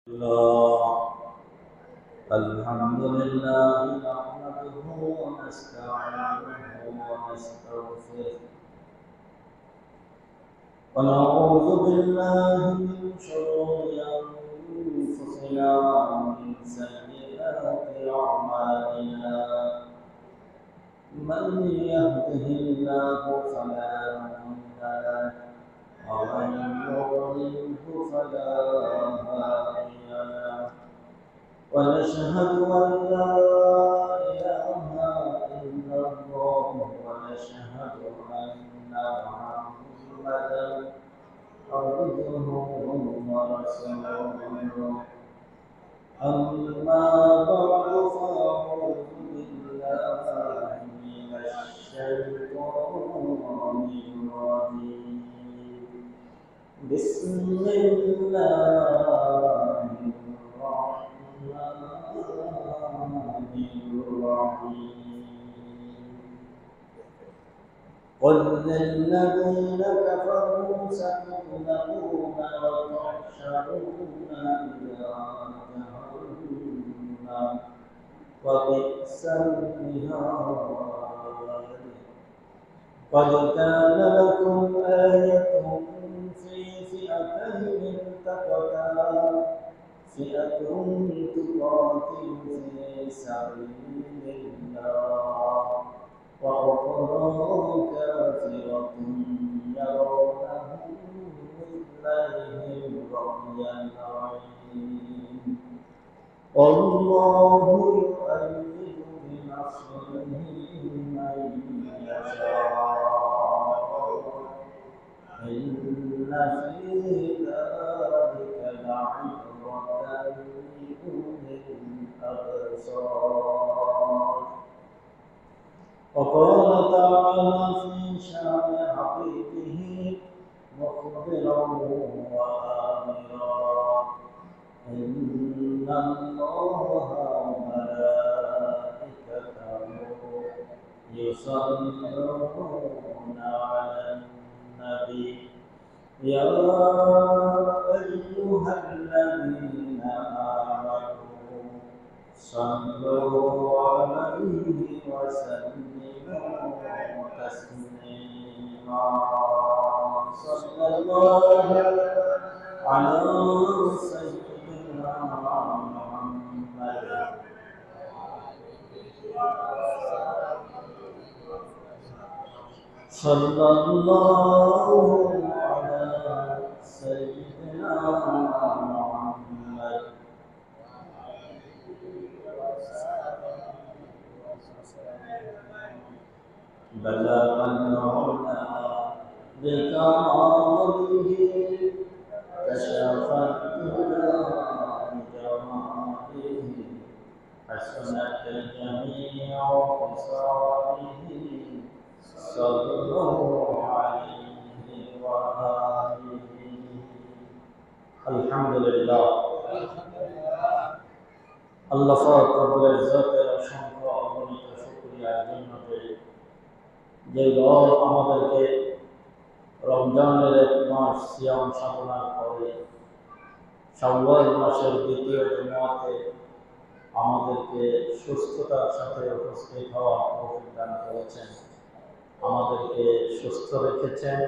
الله الحمد لله نحمده ونستعينه ونستغفره ونعوذ بالله من شرور أنفسنا ومن سيئات أعمالنا من يهده الله فلا مضل له ومن يضلله فلا هادي له ونشهد أن لا إله إلا الله ونشهد أن محمدا عبده ورسوله أما بعد فأعوذ بالله من الشيطان الرجيم بسم الله الرحمن الرحيم قل للذين كفروا ستغلبون وتحشرون إلى جهنم وبئس المهاد قد كان لكم آية في فئتين التقتا فئة تقاتل في سبيل الله وأخرى كافرة يرونهم مثليهم رأي العين والله يؤيد بنصره من يشاء إن في ذلك لعبرة لأولي الأبصار وقال تعالى في شأن حبيبه مخبرا وآمرا إن الله وملائكته يصلون على النبي يا أيها الذين آمنوا صلوا عليه وسلموا تسليما صلى الله على سيدنا محمد صلى الله على سيدنا محمد بلغ العلا بكماله كشف الدجى بجماله حسنت جميع خصاله صلوا عليه وآله الحمد لله আল্লাহ পাক রব্বুল ইজ্জতের অসংখ্য অগণিত শুকরিয়ার জন্য যে রব আমাদেরকে রমজানের এক মাস সিয়াম সাধনার পরে শাওয়াল মাসের দ্বিতীয় জুমাতে আমাদেরকে সুস্থতার সাথে উপস্থিত হওয়ার তৌফিক দান করেছেন, আমাদেরকে সুস্থ রেখেছেন,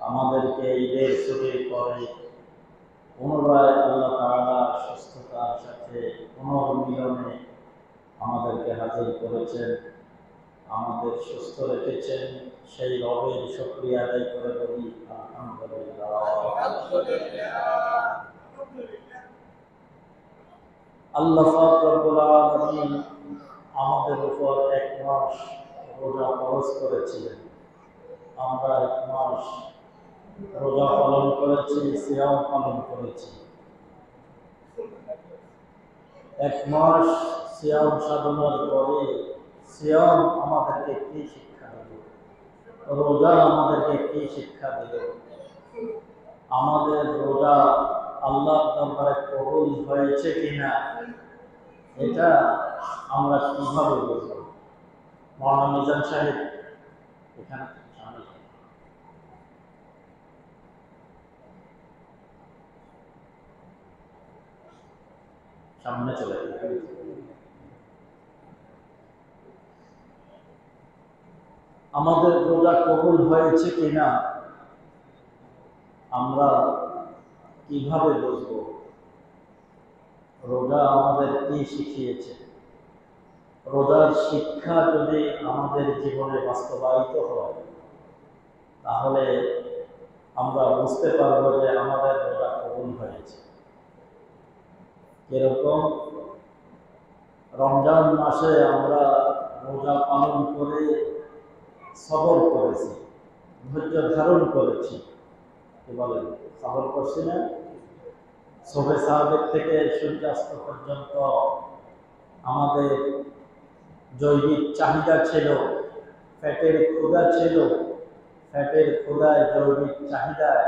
আমাদেরকে ঈদের ছুটির পরে পুনরায় আল্লাহ তাআলা সুস্থতার সাথে পুনর্মিলনে আমাদেরকে হাজির করেছেন, আমাদের সুস্থ রেখেছেন। সেই রবের শুকরিয়া আদায় করে বলি আলহামদুলিল্লাহ। আল্লাহ পাক রব্বুল আলামিন আমাদের উপর এক মাস রোজা ফরজ করেছিলেন। আমরা এক মাস রোজা পালন করেছি, সিয়াম পালন করেছি। এক মাস সিয়াম সাধনার পরে সিয়াম আমাদেরকে কি শিক্ষা দিল, রোজা আমাদেরকে কি শিক্ষা দিল, আমাদের রোজা আল্লাহর দরবারে কবুল হয়েছে কিনা এটা আমরা কিভাবে বুঝব? মাওলানা মিজান সাহেব এখানে সামনে চলে যাবে। আমাদের রোজা কবুল হয়েছে কিনা আমরা কিভাবে বুঝবো? রোজা আমাদের কি শিখিয়েছে? রোজার শিক্ষা যদি আমাদের জীবনে বাস্তবায়িত হয় তাহলে আমরা বুঝতে পারবো যে আমাদের রোজা কবুল হয়েছে। এরকম রমজান মাসে আমরা রোজা পালন করে সবর করেছি, ধৈর্য ধারণ করেছি। কি বলেন, সবর করছি না? শবে সাহাবের থেকে সূর্যাস্ত পর্যন্ত আমাদের জৈবিক চাহিদা ছিল, ফ্যাটের ক্ষুধা ছিল। ফ্যাটের ক্ষুধায়, জৈবিক চাহিদায়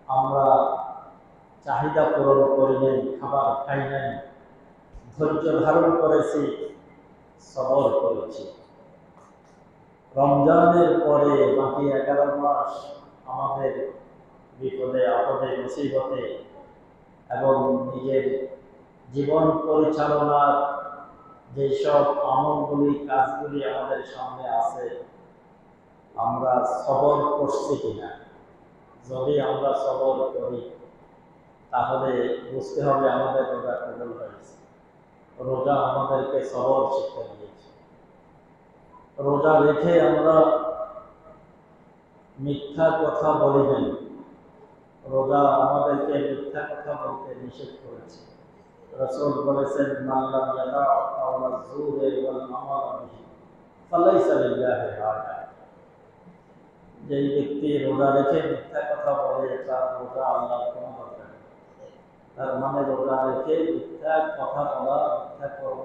আমরা চাহিদা পূরণ করি নাই, খাবার খাই নাই, ধৈর্য ধারণ করেছি, সবর করেছি। রমজানের পরে বাকি 11 মাস আমাদের বিপদে আপদে মুসিবতে এবং নিজের জীবন পরিচালনার যেসব আমলগুলি কাজগুলি আমাদের সামনে আছে আমরা সবর করছি কিনা। যদি আমরা সবর করি তাহলে বুঝতে হবে আমাদের রোজা কবুল হয়েছে। রোজা আমাদেরকে সবর শিক্ষা দিয়েছে। রোজা রেখে আমরা মিথ্যা কথা বলি নাই। রোজা আমাদেরকে মিথ্যা কথা বলতে নিষেধ করেছে। রাসূল বলেছেন, মান লাম ইয়াদা কাওলা যুরি ওয়াল আমাল বিহি ফালাইসা লিল্লাহি হাজা। যেই ব্যক্তি রোজা রেখে মিথ্যা কথা বলে তার রোজা আল্লাহর কোনো দরকার নেই। তার মানে রোজা রেখে মিথ্যা কথা বলা, মিথ্যা কর্ম